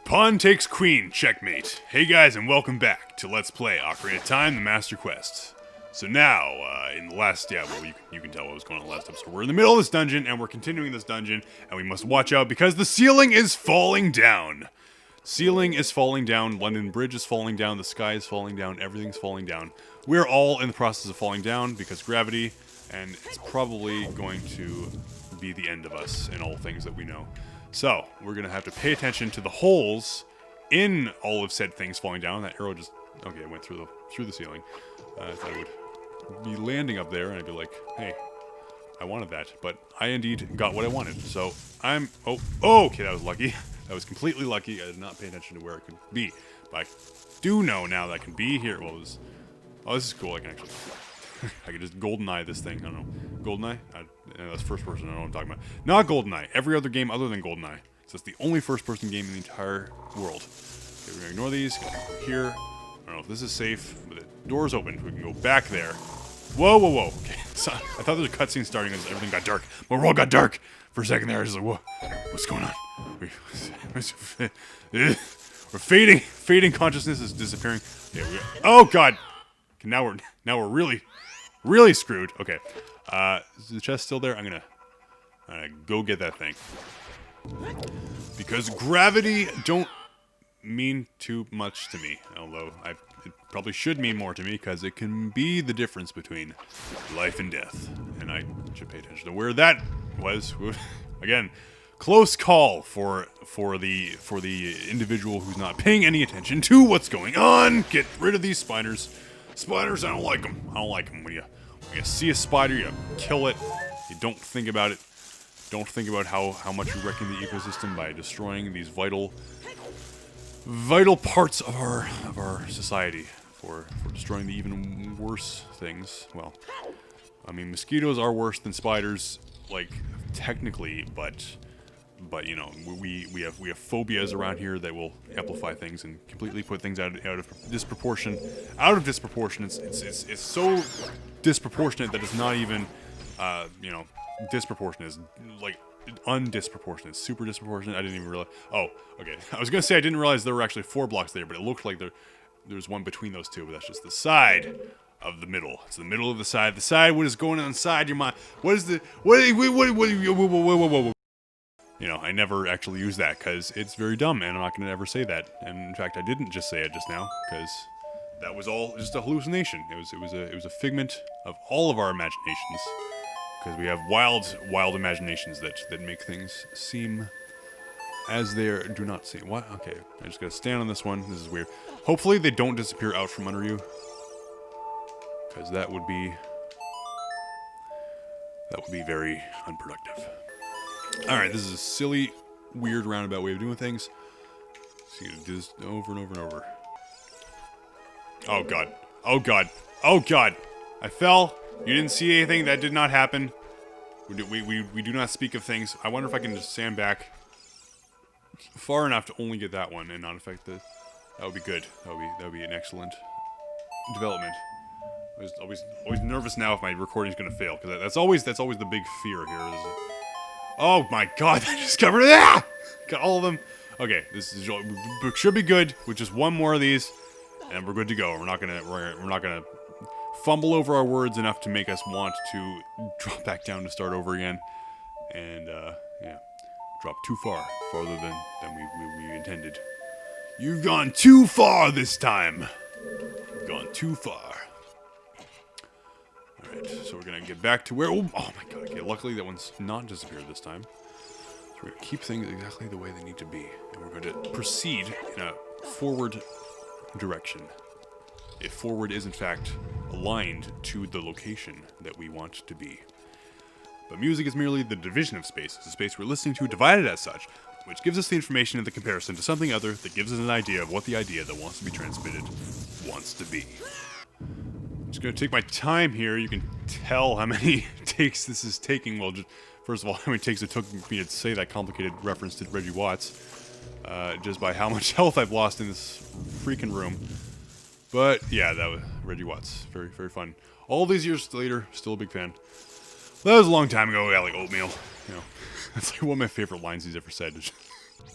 Pawn takes queen, checkmate. Hey guys, and welcome back to Let's Play Ocarina of Time, the Master Quest. So now, in the last, you can tell what was going on last episode. We're in the middle of this dungeon, and we're continuing this dungeon, and we must watch out because the ceiling is falling down. Ceiling is falling down, London Bridge is falling down, the sky is falling down, everything's falling down. We're all in the process of falling down because gravity, and it's probably going to be the end of us in all things that we know. So, we're going to have to pay attention to the holes in all of said things falling down. That arrow just, okay, it went through the ceiling. I thought it would be landing up there, and I'd be like, hey, I wanted that. But I indeed got what I wanted. So, okay, that was lucky. That was completely lucky. I did not pay attention to where it could be. But I do know now that I can be here. Well, this is cool. I can actually, I can just GoldenEye this thing. I don't know. GoldenEye? That's first person. I don't know what I'm talking about. Not GoldenEye. Every other game other than GoldenEye. So it's the only first person game in the entire world. Okay, we're going to ignore these. Go here. I don't know if this is safe, but the door's open. We can go back there. Whoa, whoa, whoa. Okay, so I thought there was a cutscene starting as everything got dark. My world got dark for a second there. I was like, whoa, what's going on? We're fading. Fading consciousness is disappearing. Okay, oh god. Okay, now we're really screwed. Okay. Is the chest still there? I'm gonna go get that thing. Because gravity don't mean too much to me. Although it probably should mean more to me because it can be the difference between life and death. And I should pay attention to where that was. Again, close call for the individual who's not paying any attention to what's going on. Get rid of these spiders. Spiders, I don't like them. I don't like them. When you see a spider, you kill it. You don't think about it. Don't think about how much you're wrecking the ecosystem by destroying these vital parts of our society for destroying the even worse things. Well, I mean, mosquitoes are worse than spiders, like technically, but you know, we have phobias around here that will amplify things and completely put things out of disproportion. It's so disproportionate that it's not even disproportionate. It's like undisproportionate. It's super disproportionate. I didn't even realize. Oh, okay. I was gonna say I didn't realize there were actually 4 blocks there, but it looked like there's one between those two. But that's just the side of the middle. It's the middle of the side. The side. What is going on inside your mind? What is the what? You know, I never actually use that because it's very dumb, and I'm not going to ever say that. And in fact, I didn't just say it just now because that was all just a hallucination. It was a figment of all of our imaginations because we have wild imaginations that make things seem as they do not seem. What? Okay, I just got to stand on this one. This is weird. Hopefully, they don't disappear out from under you because that would be very unproductive. Alright, this is a silly, weird, roundabout way of doing things. So you do this over and over and over. Oh god. Oh god. Oh god. I fell. You didn't see anything. That did not happen. We do not speak of things. I wonder if I can just stand back far enough to only get that one and not affect the... That would be good. That would be an excellent development. I was always nervous now if my recording's gonna fail, because that's always the big fear here. Oh my god, I just covered it! Ah! Got all of them. Okay, should be good with just one more of these, and we're good to go. We're not gonna fumble over our words enough to make us want to drop back down to start over again, and yeah, drop too farther than we intended. You've gone too far this time. You've gone too far. Alright, so we're gonna get back to where... Oh my god, okay, luckily that one's not disappeared this time. So we're gonna keep things exactly the way they need to be. And we're going to proceed in a forward direction. If forward is in fact aligned to the location that we want to be. But music is merely the division of space. It's a space we're listening to divided as such, which gives us the information and the comparison to something other that gives us an idea of what the idea that wants to be transmitted wants to be. I'm just going to take my time here. You can tell how many takes this is taking. Well, first of all, how many takes it took me to say that complicated reference to Reggie Watts. Just by how much health I've lost in this freaking room. But, yeah, that was Reggie Watts. Very, very fun. All these years later, still a big fan. That was a long time ago. Yeah, like oatmeal. You know, that's like one of my favorite lines he's ever said. Some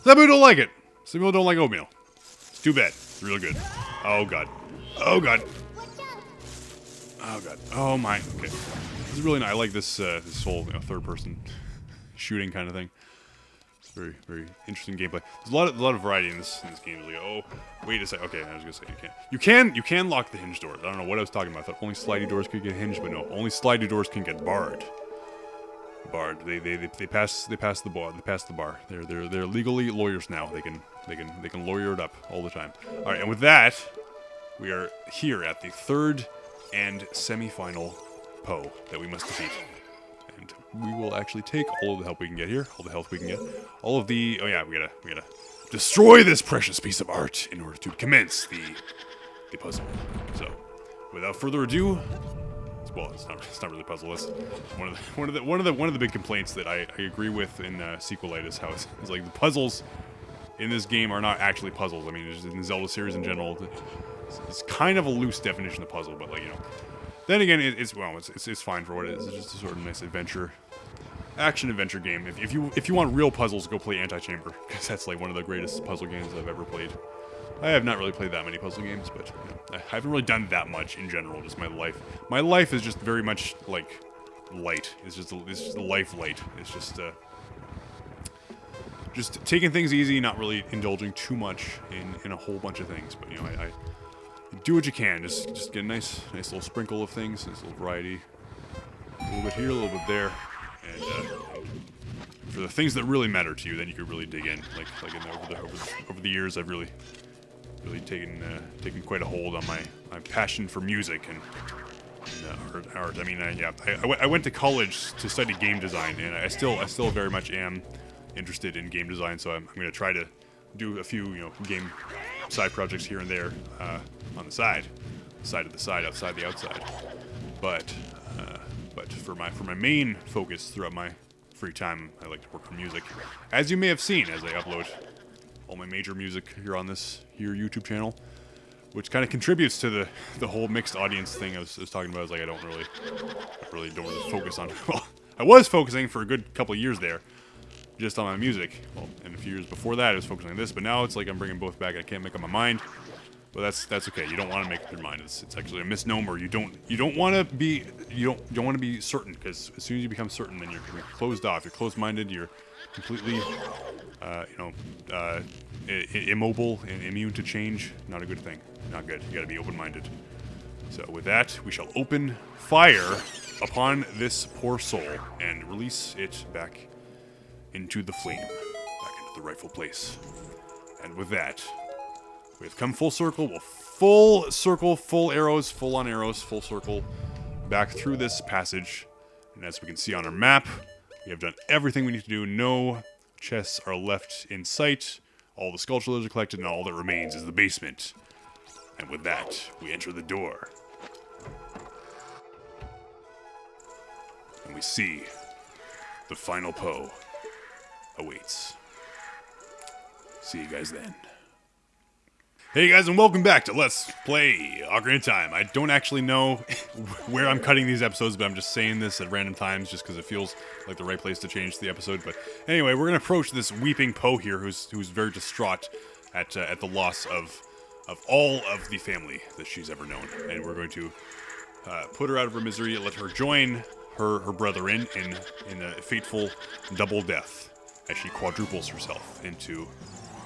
people don't like it. Some people don't like oatmeal. It's too bad. It's real good. Oh god. Oh god. Oh god. Oh my. Okay. This is really nice. I like this this whole third person shooting kind of thing. It's very, very interesting gameplay. There's a lot of variety in this game. Like, oh, wait a second. Okay, I was gonna say you can lock the hinge doors. I don't know what I was talking about. I thought only slidey doors could get hinged, but no, only slidey doors can get barred. Barred. They pass the bar. They pass the bar. They're legally lawyers now. They can lawyer it up all the time. All right, and with that, we are here at the third and semi-final Poe that we must defeat. And we will actually take all of the help we can get here, all the health we can get, all of the... Oh yeah, we gotta destroy this precious piece of art in order to commence the puzzle. So, without further ado, well, it's not really a puzzle. It's one of the big complaints that I agree with in Sequelite is how it's like the puzzles in this game are not actually puzzles. I mean, just in the Zelda series in general, it's kind of a loose definition of puzzle, but like, you know. Then again, it's fine for what it is. It's just a sort of nice action adventure game. If you want real puzzles, go play Antichamber, because that's like one of the greatest puzzle games I've ever played. I have not really played that many puzzle games, but you know, I haven't really done that much in general. Just my life. My life is just very much like light. It's just a life light. It's just taking things easy, not really indulging too much in a whole bunch of things. But you know, I do what you can. Just get a nice little sprinkle of things, nice little variety. A little bit here, a little bit there, and for the things that really matter to you, then you could really dig in. Like over the years, I've really taken quite a hold on my passion for music and art. I mean, I went to college to study game design, and I still very much am interested in game design. So I'm going to try to do a few game side projects here and there on the side of the side, outside the outside. But for my main focus throughout my free time, I like to work on music, as you may have seen as I upload all my major music here on this YouTube channel, which kind of contributes to the whole mixed audience thing I was talking about. Is like I don't really focus on. Well, I was focusing for a good couple of years there, just on my music. Well, and a few years before that, I was focusing on this. But now it's like I'm bringing both back. I can't make up my mind. But that's okay. You don't want to make up your mind. It's actually a misnomer. You don't want to be certain, because as soon as you become certain, then you're closed off. You're closed-minded. You're completely immobile and immune to change. Not a good thing. Not good. You got to be open-minded. So with that, we shall open fire upon this poor soul and release it back into the flame, back into the rightful place. And with that, we have come full circle. Well, full circle, full arrows, full on arrows, full circle, back through this passage. And as we can see on our map, we have done everything we need to do. No chests are left in sight. All the sculptures are collected, and all that remains is the basement. And with that, we enter the door. And we see the final Poe awaits. See you guys then. Hey guys, and welcome back to Let's Play Ocarina of Time. I don't actually know where I'm cutting these episodes, but I'm just saying this at random times just because it feels like the right place to change the episode. But anyway, we're going to approach this weeping Poe here who's very distraught at the loss of all of the family that she's ever known. And we're going to put her out of her misery and let her join her brother in a fateful double death as she quadruples herself into...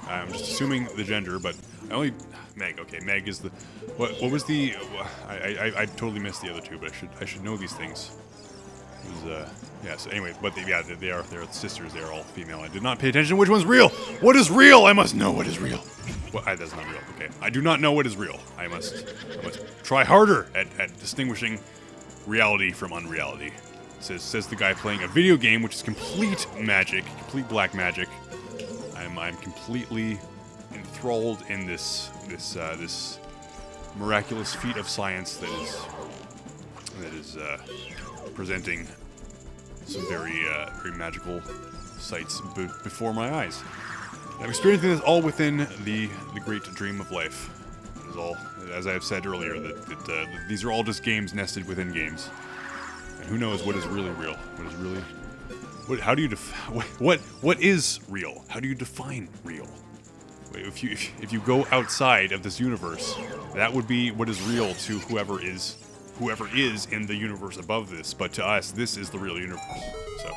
I'm just assuming the gender, but Meg. Okay, Meg is the... What was the... I totally missed the other two, but I should know these things. Yeah, so anyway, but they're sisters. They're all female. I did not pay attention to which one's real. What is real? I must know what is real. Well, that's not real. Okay, I do not know what is real. I must try harder at distinguishing reality from unreality. Says the guy playing a video game, which is complete magic, complete black magic. I'm completely enthralled in this miraculous feat of science that is presenting some very magical sights before my eyes. I'm experiencing this all within the great dream of life. It is all, as I have said earlier, that these are all just games nested within games, and who knows what is really real? What is really... How do you what is real? How do you define real? if you go outside of this universe, that would be what is real to whoever is in the universe above this. But to us, this is the real universe. So,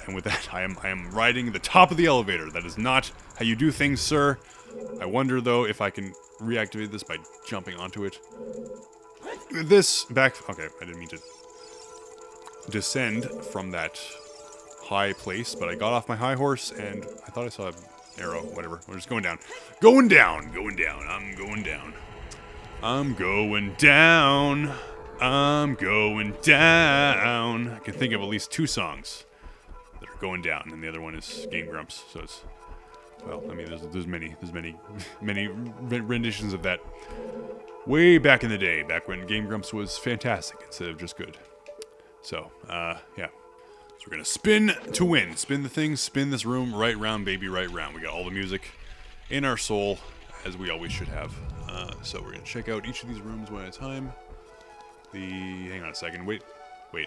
and with that, I am riding the top of the elevator. That is not how you do things, sir. I wonder though if I can reactivate this by jumping onto it. This back. Okay, I didn't mean to descend from that high place, but I got off my high horse and I thought I saw an arrow. Whatever. We're just going down. Going down. Going down. I'm going down. I'm going down. I'm going down. I can think of at least 2 songs that are going down, and the other one is Game Grumps. So it's, well, I mean, there's many renditions of that way back in the day, back when Game Grumps was fantastic instead of just good. So, yeah. So we're gonna spin to win. Spin the thing, spin this room, right round, baby, right round. We got all the music in our soul, as we always should have. So we're gonna check out each of these rooms one at a time. Hang on a second, wait, go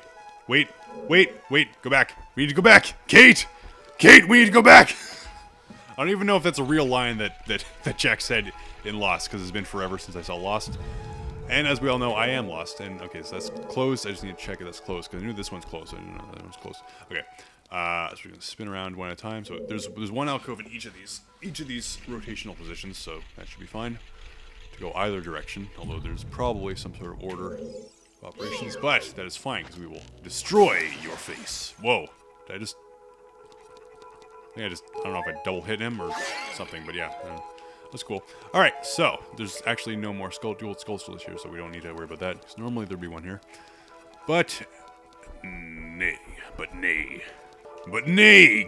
back. We need to go back. Kate, we need to go back. I don't even know if that's a real line that Jack said in Lost, because it's been forever since I saw Lost. And as we all know, I am lost. And okay, so that's closed. I just need to check if that's closed, because I knew this one's closed. I didn't know that one's closed. Okay, so we're gonna spin around one at a time. So there's one alcove in each of these rotational positions, so that should be fine to go either direction. Although there's probably some sort of order of operations, but that is fine because we will destroy your face. Whoa! Did I just? I don't know if I double hit him or something, but yeah. That's cool. Alright, so, there's actually no more dual skull stills here, so we don't need to worry about that. Because normally there'd be one here. But nay.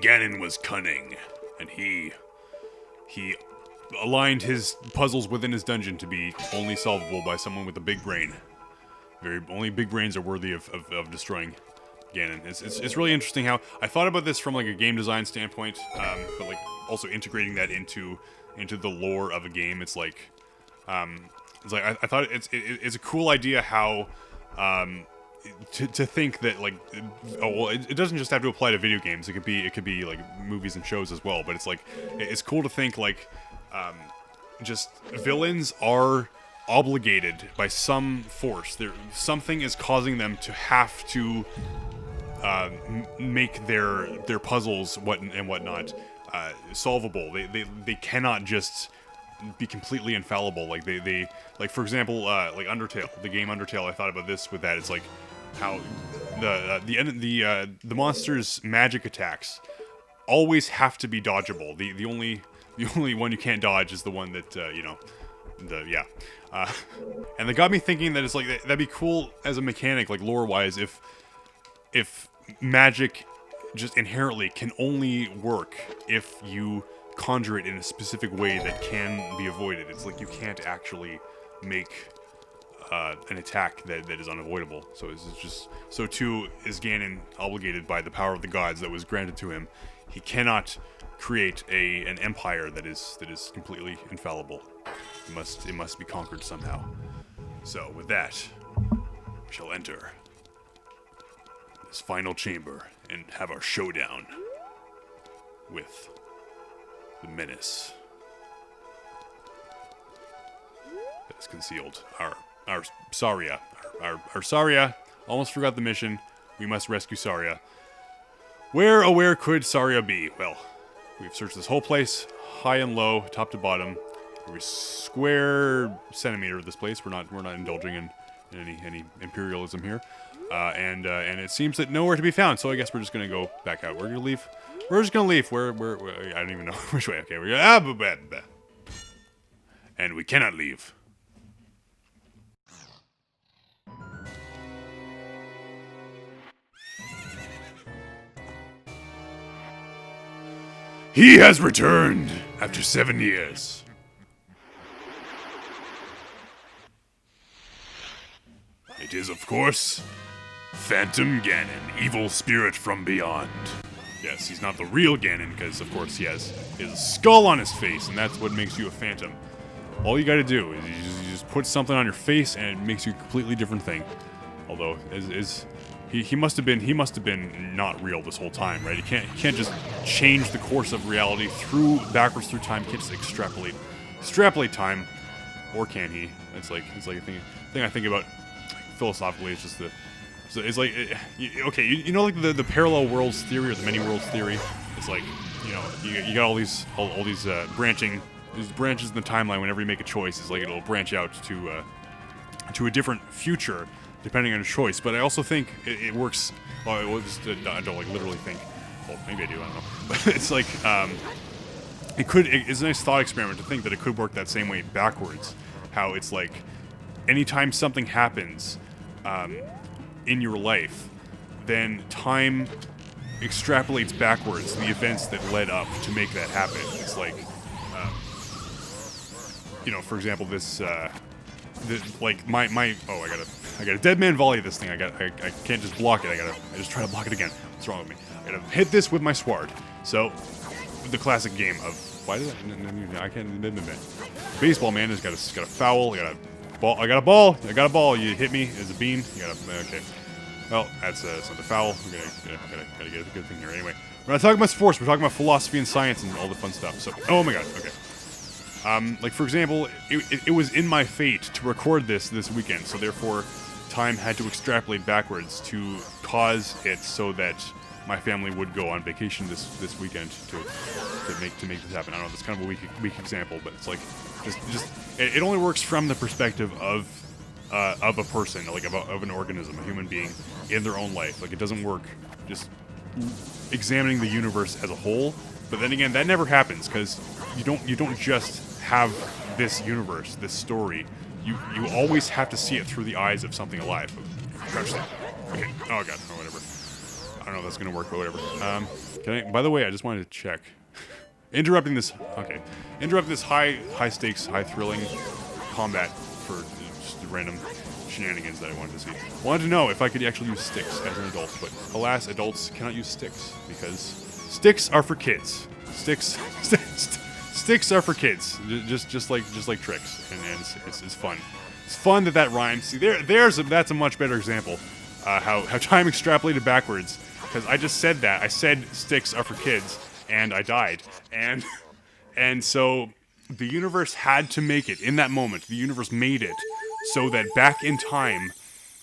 Ganon was cunning. And he aligned his puzzles within his dungeon to be only solvable by someone with a big brain. Only big brains are worthy of destroying Ganon. It's really interesting how I thought about this from like a game design standpoint, but like also integrating that into the lore of a game. It's like I thought it's a cool idea how to think that like it doesn't just have to apply to video games. It could be like movies and shows as well. But it's like it's cool to think like just villains are obligated by some force. Something is causing them to have to make their puzzles and whatnot solvable. They cannot just be completely infallible. Like they like, for example, like Undertale, the game Undertale. I thought about this with that. It's like how the monster's magic attacks always have to be dodgeable. The only one you can't dodge is the one that and that got me thinking that it's like that'd be cool as a mechanic, like lore-wise, if magic just inherently can only work if you conjure it in a specific way that can be avoided. It's like you can't actually make an attack that is unavoidable. So it's just so too is Ganon obligated by the power of the gods that was granted to him. He cannot create an empire that is completely infallible. It must be conquered somehow. So with that, we shall enter this final chamber and have our showdown with the menace that is concealed. Our Saria. Our Saria almost forgot the mission. We must rescue Saria. Where, oh where could Saria be? Well, we've searched this whole place, high and low, top to bottom. Every square centimeter of this place. We're not indulging in any imperialism here. And it seems that nowhere to be found. So I guess we're just gonna go back out. We're gonna leave. We're just gonna leave. Where I don't even know which way. Okay, we're gonna and we cannot leave. He has returned after 7 years. It is, of course, Phantom Ganon, evil spirit from beyond. Yes, he's not the real Ganon, because, of course, he has his skull on his face, and that's what makes you a phantom. All you gotta do is you just put something on your face, and it makes you a completely different thing. Although, he must have been not real this whole time, right? He can't just change the course of reality backwards through time. He can't just extrapolate time, or can he? It's like a thing I think about philosophically. It's just it's like okay, you know, like the parallel worlds theory or the many worlds theory. It's like, you know, you got all these branches in the timeline. Whenever you make a choice, it's like it'll branch out to a different future depending on your choice. But I also think it works. Well, I don't like literally think. Well, maybe I do. I don't know. But it's like it's a nice thought experiment to think that it could work that same way backwards. How it's like anytime something happens in your life, then time extrapolates backwards the events that led up to make that happen. It's like, you know, for example, like my I got a dead man volley this thing. I can't just block it. I just try to block it again. What's wrong with me? I gotta hit this with my sword. So the classic game of I can't. Baseball man has got a foul. I got a ball. You hit me as a bean. Okay. Well, that's not the foul. We're gotta get a good thing here. Anyway, we're not talking about sports. We're talking about philosophy and science and all the fun stuff. So, oh my god. Okay. Like for example, it was in my fate to record this weekend. So therefore, time had to extrapolate backwards to cause it so that my family would go on vacation this weekend to make this happen. I don't know. That's kind of a weak example, but it's like it only works from the perspective of a person, like of an organism, a human being in their own life. Like it doesn't work just examining the universe as a whole. But then again, that never happens because you don't just have this universe, this story. You always have to see it through the eyes of something alive. Okay. Oh god. Or whatever. I don't know if that's gonna work, but whatever. By the way, I just wanted to check. Interrupting this high stakes, high thrilling combat for just random shenanigans that I wanted to see. Wanted to know if I could actually use sticks as an adult, but alas, adults cannot use sticks because sticks are for kids. Sticks are for kids, just like tricks, and it's fun. It's fun that rhymes. See, that's a much better example. How time extrapolated backwards, because I just said that. I said sticks are for kids, and I died, and so the universe had to make it in that moment. The universe made it so that back in time,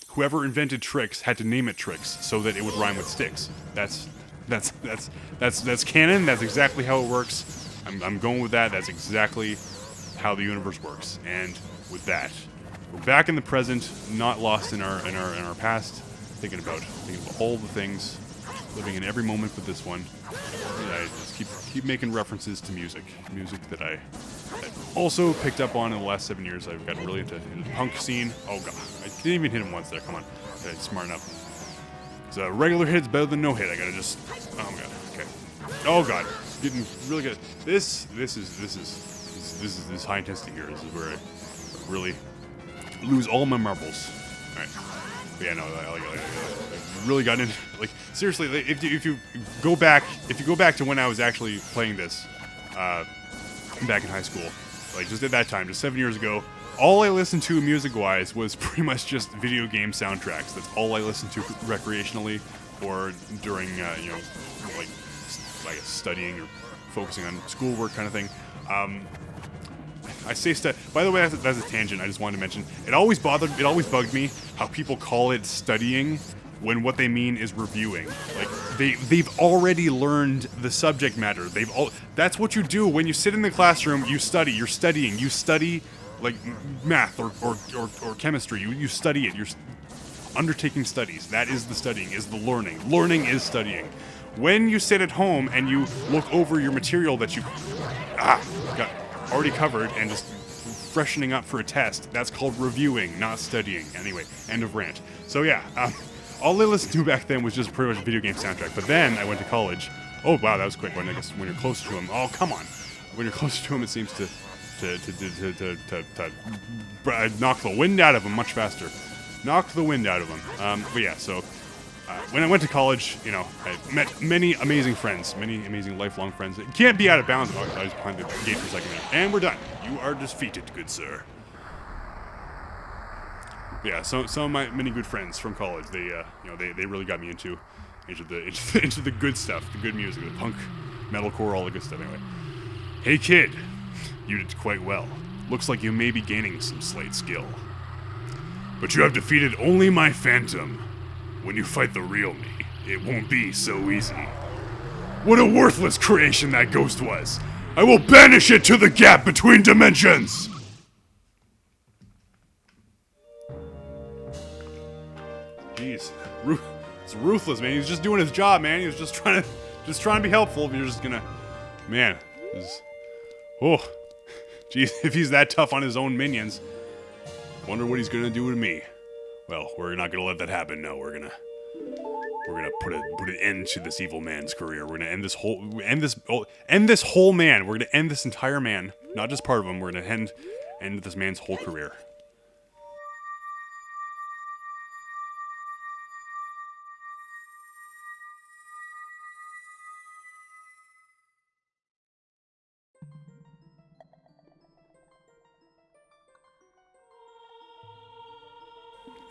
whoever invented tricks had to name it tricks so that it would rhyme with sticks. That's canon. That's exactly how it works. I'm going with that. That's exactly how the universe works. And with that, we're back in the present, not lost in our past, thinking about all the things, living in every moment but this one. And I just keep making references to music that I also picked up on in the last 7 years. I've gotten really into the punk scene. Oh god, I didn't even hit him once there. Come on, okay, smarten up. So regular hit's better than no hit. I gotta just. Oh my god. Okay. Oh god, getting really good. This is high intensity here. This is where I really lose all my marbles. All right. But yeah, no, I really got into, like, seriously, like, if you go back to when I was actually playing this back in high school, like just at that time, just 7 years ago, all I listened to music-wise was pretty much just video game soundtracks. That's all I listened to recreationally or during, like, I guess studying or focusing on schoolwork kind of thing. I say by the way, that's a tangent. I just wanted to mention. It always bugged me how people call it studying when what they mean is reviewing. Like they've already learned the subject matter. That's what you do when you sit in the classroom. You study. You're studying. You study like math or chemistry. You study it. You're undertaking studies. That is the studying. Is the learning. Learning is studying. When you sit at home and you look over your material that you got already covered and just freshening up for a test, that's called reviewing, not studying. Anyway, end of rant. So yeah, all I listened to back then was just pretty much a video game soundtrack. But then I went to college. Oh wow, that was quick. When you're closer to him, oh come on. When you're closer to him, it seems to knock the wind out of him much faster. Knocked the wind out of him. But yeah, so. When I went to college, I met many amazing friends, many amazing lifelong friends. It can't be out of bounds. Oh, I was behind the gate for a second there. And we're done. You are defeated, good sir. Yeah, some of my many good friends from college, they really got me into the good stuff, the good music, the punk, metalcore, all the good stuff. Anyway, hey kid, you did quite well. Looks like you may be gaining some slight skill, but you have defeated only my phantom. When you fight the real me, it won't be so easy. What a worthless creation that ghost was! I will banish it to the gap between dimensions! Jeez, it's ruthless, man. He's just doing his job, man. He was just trying to be helpful. If you're just gonna, man, oh, jeez, if he's that tough on his own minions, wonder what he's gonna do to me. Well, we're not gonna let that happen. No, we're gonna put an end to this evil man's career. We're gonna end this whole man. We're gonna end this entire man, not just part of him. We're gonna end this man's whole career.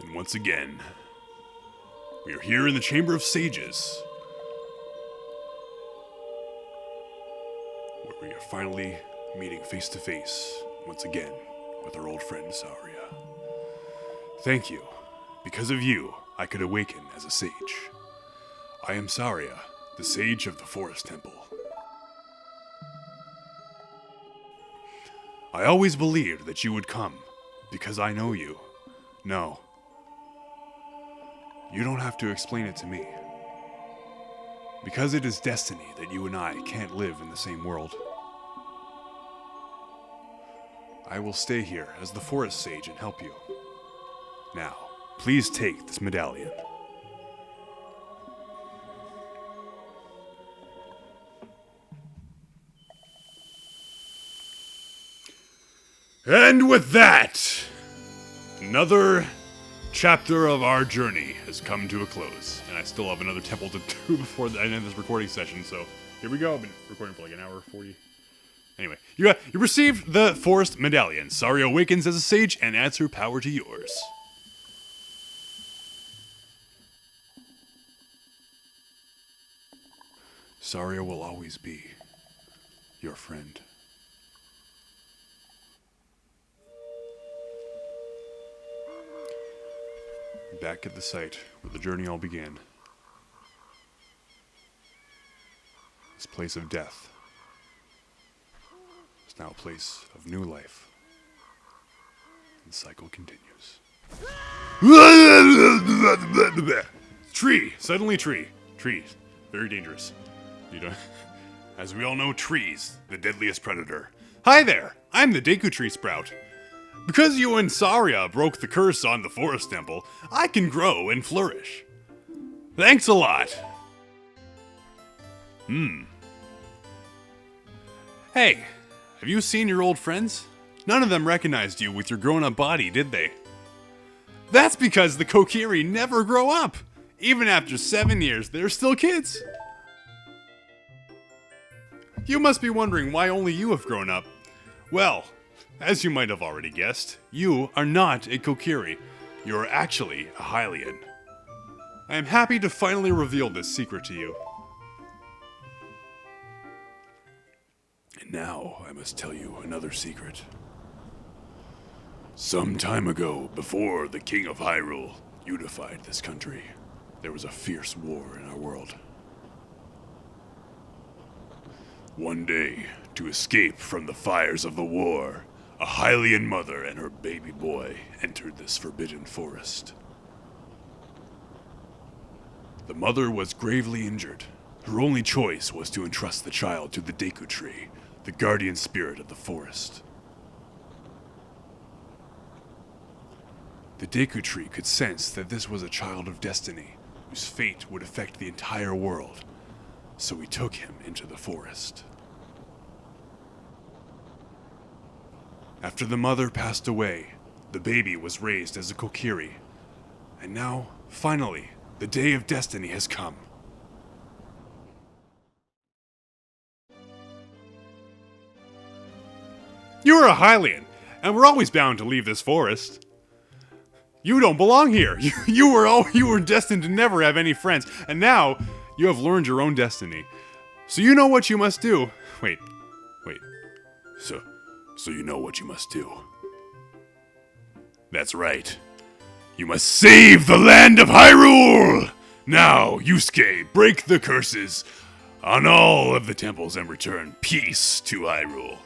And once again, we are here in the Chamber of Sages, where we are finally meeting face to face, once again, with our old friend Saria. Thank you. Because of you, I could awaken as a sage. I am Saria, the sage of the Forest Temple. I always believed that you would come, because I know you. No. You don't have to explain it to me. Because it is destiny that you and I can't live in the same world. I will stay here as the forest sage and help you. Now, please take this medallion. And with that, another chapter of our journey has come to a close, and I still have another temple to do before I end this recording session, so here we go. I've been recording for like an hour 40. Anyway, you received the Forest Medallion. Saria awakens as a sage and adds her power to yours. Saria will always be your friend. Back at the site where the journey all began. This place of death is now a place of new life. And the cycle continues. Tree! Suddenly tree. Trees. Very dangerous. You know, as we all know, trees, the deadliest predator. Hi there! I'm the Deku Tree Sprout. Because you and Saria broke the curse on the Forest Temple, I can grow and flourish. Thanks a lot. Hey, have you seen your old friends? None of them recognized you with your grown-up body, did they? That's because the Kokiri never grow up. Even after 7 years, they're still kids. You must be wondering why only you have grown up. Well, as you might have already guessed, you are not a Kokiri. You are actually a Hylian. I am happy to finally reveal this secret to you. And now I must tell you another secret. Some time ago, before the King of Hyrule unified this country, there was a fierce war in our world. One day, to escape from the fires of the war, a Hylian mother and her baby boy entered this forbidden forest. The mother was gravely injured. Her only choice was to entrust the child to the Deku Tree, the guardian spirit of the forest. The Deku Tree could sense that this was a child of destiny, whose fate would affect the entire world, so he took him into the forest. After the mother passed away, the baby was raised as a Kokiri, and now, finally, the day of destiny has come. You are a Hylian, and we're always bound to leave this forest. You don't belong here. You were destined to never have any friends, and now you have learned your own destiny. So you know what you must do. Wait. So you know what you must do. That's right. You must save the land of Hyrule! Now, Yusuke, break the curses on all of the temples and return peace to Hyrule.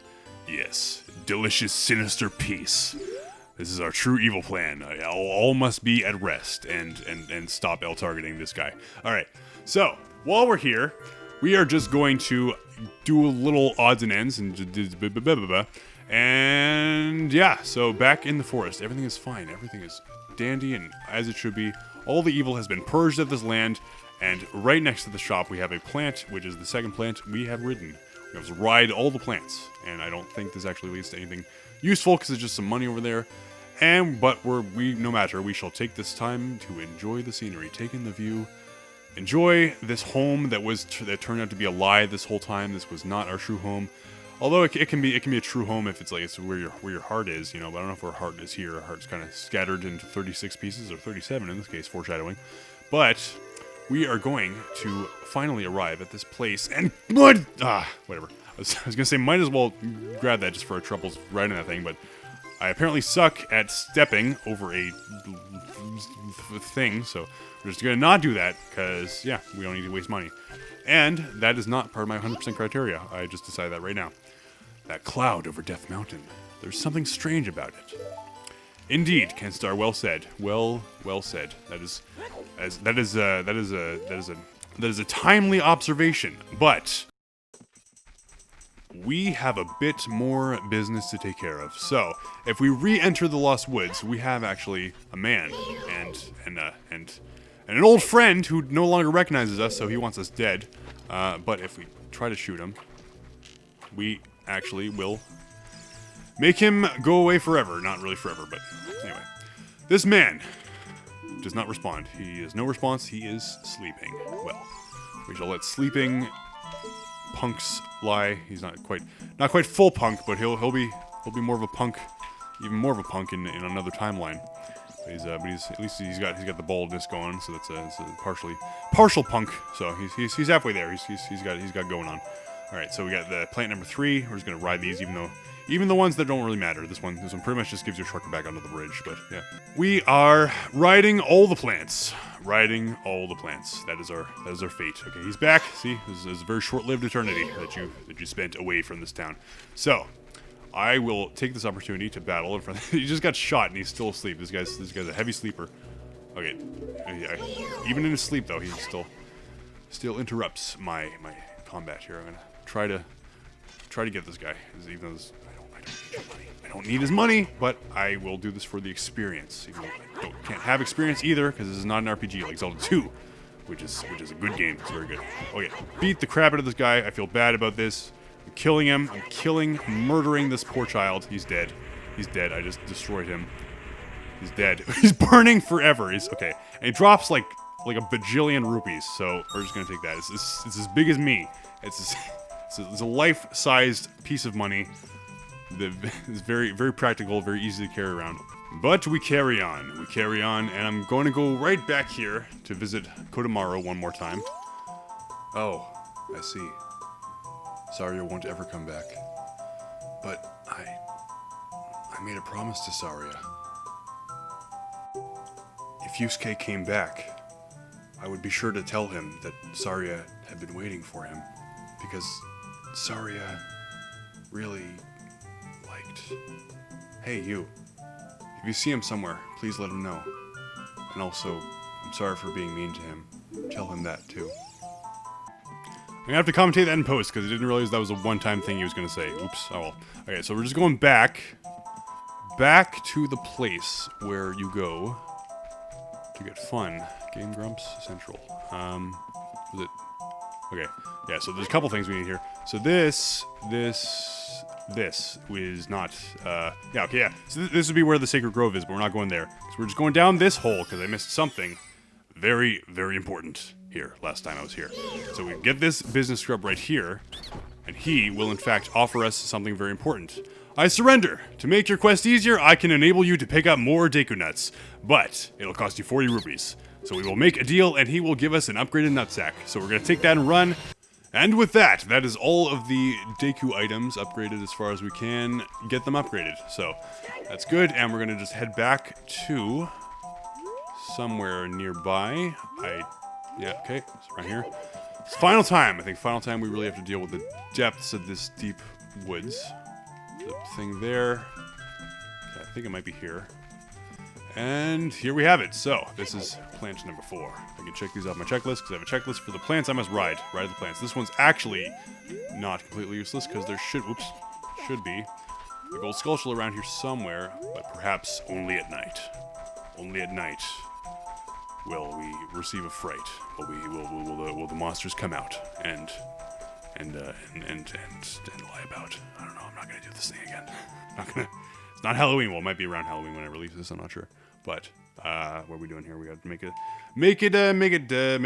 Yes, delicious, sinister peace. This is our true evil plan. All must be at rest and stop targeting this guy. Alright, so, while we're here, we are just going to do a little odds and ends and yeah, so back in the forest, everything is fine. Everything is dandy and as it should be. All the evil has been purged of this land, and right next to the shop we have a plant, which is the second plant we have ridden. We have to ride all the plants, and I don't think this actually leads to anything useful because it's just some money over there. But no matter, we shall take this time to enjoy the scenery, take in the view, enjoy this home that turned out to be a lie this whole time. This was not our true home. Although it can be a true home if it's where your heart is, you know. But I don't know if our heart is here. Our heart's kind of scattered into 36 pieces, or 37 in this case, foreshadowing. But we are going to finally arrive at this place, and whatever. I was gonna say might as well grab that just for our troubles riding that thing, but I apparently suck at stepping over a thing, so we're just gonna not do that because yeah, we don't need to waste money. And that is not part of my 100% criteria. I just decided that right now. That cloud over Death Mountain. There's something strange about it. Indeed, Kenstar, well said. Well said. That is a timely observation. But we have a bit more business to take care of. So, if we re-enter the Lost Woods, we have actually a man and an old friend who no longer recognizes us, so he wants us dead. But if we try to shoot him, we actually will make him go away forever. Not really forever, but anyway. This man does not respond. He has no response. He is sleeping. Well, we shall let sleeping punks lie. He's not quite full punk, but he'll be more of a punk, even more of a punk in another timeline. But he's at least he's got the baldness going, so that's a partial punk. So he's halfway there. He's got going on. All right, so we got the plant number 3. We're just gonna ride these, even the ones that don't really matter. This one pretty much just gives you a shortcut back onto the bridge. But yeah, we are riding all the plants. Riding all the plants. That is our fate. Okay, he's back. See, this is a very short-lived eternity that you spent away from this town. So I will take this opportunity to battle in front of he just got shot and he's still asleep. This guy's a heavy sleeper. Okay, even in his sleep though, he still interrupts my combat here. I'm gonna try to get this guy, even though I don't need his money, but I will do this for the experience. Even though I can't have experience either because this is not an RPG like Zelda 2, which is a good game. It's very good. Okay, beat the crap out of this guy. I feel bad about this. I'm killing him. Murdering this poor child. He's dead. He's dead. I just destroyed him. He's dead. He's burning forever. He's okay. And he drops like a bajillion rupees. So we're just gonna take that. It's as big as me. It's a life-sized piece of money. It's very, very practical, very easy to carry around. But we carry on. And I'm going to go right back here to visit Kodomaru one more time. Oh, I see. Saria won't ever come back. But I made a promise to Saria. If Yusuke came back, I would be sure to tell him that Saria had been waiting for him. Because Saria really liked... Hey, you. If you see him somewhere, please let him know. And also, I'm sorry for being mean to him. Tell him that, too. I'm gonna have to commentate that in post, because I didn't realize that was a one-time thing he was gonna say. Oops, oh well. Okay, so we're just going back to the place where you go to get fun. Game Grumps Central. Was it... Okay, yeah, so there's a couple things we need here. So this is not, yeah, okay, yeah. So this would be where the Sacred Grove is, but we're not going there. So we're just going down this hole, because I missed something very, very important here last time I was here. So we get this business scrub right here, and he will, in fact, offer us something very important. I surrender. To make your quest easier, I can enable you to pick up more Deku Nuts, but it'll cost you 40 rupees. So we will make a deal, and he will give us an upgraded nutsack. So we're going to take that and run. And with that, that is all of the Deku items upgraded as far as we can get them upgraded. So that's good, and we're going to just head back to somewhere nearby. Yeah, okay, it's right here. It's final time. I think final time we really have to deal with the depths of this deep woods. The thing there. Okay, I think it might be here. And here we have it. So, this is plant number 4. I can check these off my checklist, because I have a checklist for the plants I must ride. Ride the plants. This one's actually not completely useless, because there should be a gold skullshell around here somewhere, but perhaps only at night. Only at night will we receive a fright. Will the monsters come out and lie about. I don't know, I'm not gonna do this thing again. It's not Halloween. Well, it might be around Halloween when I release this, I'm not sure. But what are we doing here? We got to make it there we go.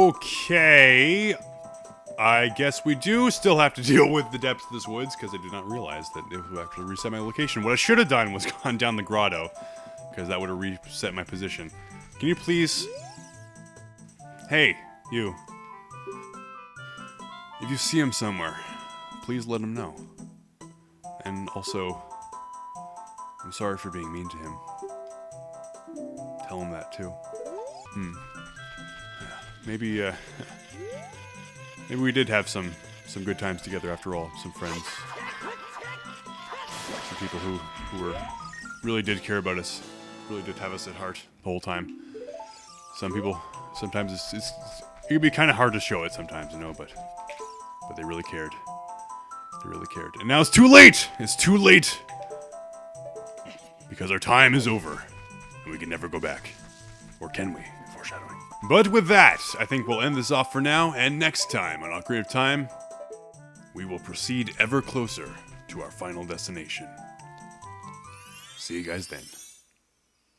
Okay. I guess we do still have to deal with the depths of this woods, because I did not realize that it would actually reset my location. What I should have done was gone down the grotto, because that would have reset my position. Can you please... Hey, you. If you see him somewhere, please let him know. And also, I'm sorry for being mean to him. Tell him that, too. Maybe we did have some good times together after all. Some friends. Some people who really did care about us. Really did have us at heart the whole time. Some people, sometimes it can be kind of hard to show it sometimes, you know, but they really cared. They really cared. And now it's too late! It's too late! Because our time is over. And we can never go back. Or can we? Foreshadowing. But with that, I think we'll end this off for now, and next time on Ocarina of Time, we will proceed ever closer to our final destination. See you guys then.